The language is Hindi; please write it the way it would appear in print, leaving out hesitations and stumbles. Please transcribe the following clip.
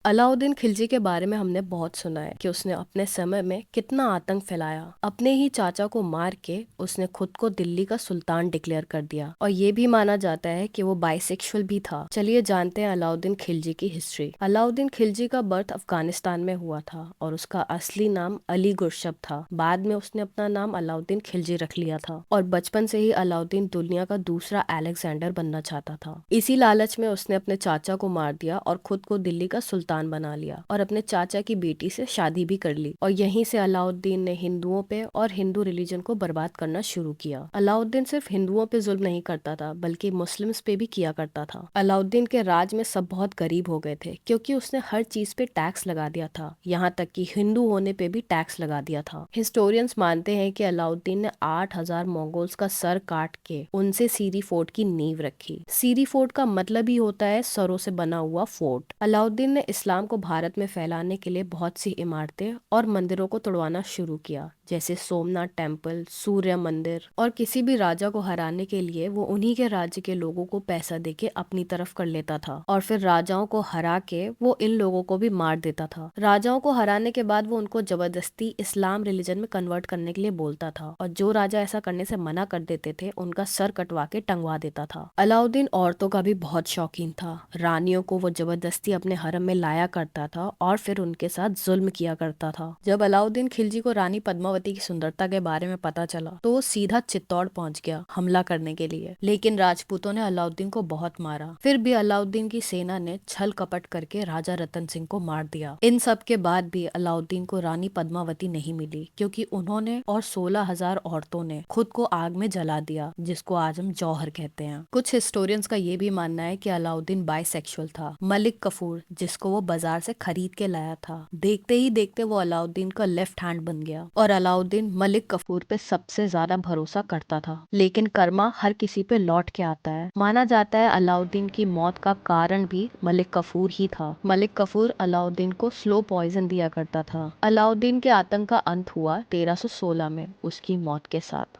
अलाउद्दीन खिलजी के बारे में हमने बहुत सुना है कि उसने अपने समय में कितना आतंक फैलाया। अपने ही चाचा को मार के उसने खुद को दिल्ली का सुल्तान डिक्लेयर कर दिया और ये भी माना जाता है कि वो बाइसेक्सुअल भी था। चलिए जानते हैं अलाउद्दीन खिलजी की हिस्ट्री। अलाउद्दीन खिलजी का बर्थ अफगानिस्तान में हुआ था और उसका असली नाम अली गुरशब था। बाद में उसने अपना नाम अलाउद्दीन खिलजी रख लिया था और बचपन से ही अलाउद्दीन दुनिया का दूसरा अलेक्जेंडर बनना चाहता था। इसी लालच में उसने अपने चाचा को मार दिया और खुद को दिल्ली का सुल्तान बना लिया और अपने चाचा की बेटी से शादी भी कर ली। और यहीं से अलाउद्दीन ने हिंदुओं पे और हिंदू रिलीजन को बर्बाद करना शुरू किया। अलाउद्दीन सिर्फ हिंदुओं पे जुल्म नहीं करता था बल्कि मुस्लिम्स पे भी किया करता था। अलाउद्दीन के राज में सब बहुत गरीब हो गए थे क्योंकि उसने हर चीज पे टैक्स लगा दिया था, यहाँ तक कि हिंदू होने पे भी टैक्स लगा दिया था। हिस्टोरियंस मानते हैं कि अलाउद्दीन ने 8,000 मंगोल्स का सर काट के उनसे सीरी फोर्ट की नींव रखी। सीरी फोर्ट का मतलब ही होता है सरों से बना हुआ फोर्ट। अलाउद्दीन ने इस्लाम को भारत में फैलाने के लिए बहुत सी इमारतें और मंदिरों को तोड़वाना शुरू किया, जैसे सोमनाथ टेम्पल, सूर्य मंदिर। और किसी भी राजा को हराने के लिए वो उन्हीं के राज्य के लोगों को पैसा देके अपनी तरफ कर लेता था और फिर राजाओं को हरा के वो इन लोगों को भी मार देता था। राजाओं को हराने के बाद वो उनको जबरदस्ती इस्लाम रिलीजन में कन्वर्ट करने के लिए बोलता था और जो राजा ऐसा करने से मना कर देते थे उनका सर कटवा के टंगवा देता था। अलाउद्दीन औरतों का भी बहुत शौकीन था। रानियों को वो जबरदस्ती अपने हरम में लाया करता था और फिर उनके साथ जुल्म किया करता था। जब अलाउद्दीन खिलजी को रानी पद्मावती की सुंदरता के बारे में पता चला तो वो सीधा चित्तौड़ पहुंच गया हमला करने के लिए, लेकिन राजपूतों ने अलाउद्दीन को बहुत मारा। फिर भी अलाउद्दीन की सेना ने छल कपट करके राजा रतन सिंह को मार दिया। इन सब के बाद भी अलाउद्दीन को रानी पद्मावती नहीं मिली क्योंकि उन्होंने और 16,000 औरतों ने खुद को आग में जला दिया, जिसको आज हम जौहर कहते हैं। कुछ हिस्टोरियंस का ये भी मानना है कि अलाउद्दीन बाइसेक्सुअल था। मलिक कफूर, जिसको वो बाजार से खरीद के लाया था, देखते ही देखते वो अलाउद्दीन का लेफ्ट हैंड बन गया और अलाउद्दीन मलिक कफूर पे सबसे ज्यादा भरोसा करता था। लेकिन कर्मा हर किसी पे लौट के आता है। माना जाता है अलाउद्दीन की मौत का कारण भी मलिक कफूर ही था। मलिक कफूर अलाउद्दीन को स्लो पॉइजन दिया करता था। अलाउद्दीन के आतंक का अंत हुआ 1316 में उसकी मौत के साथ।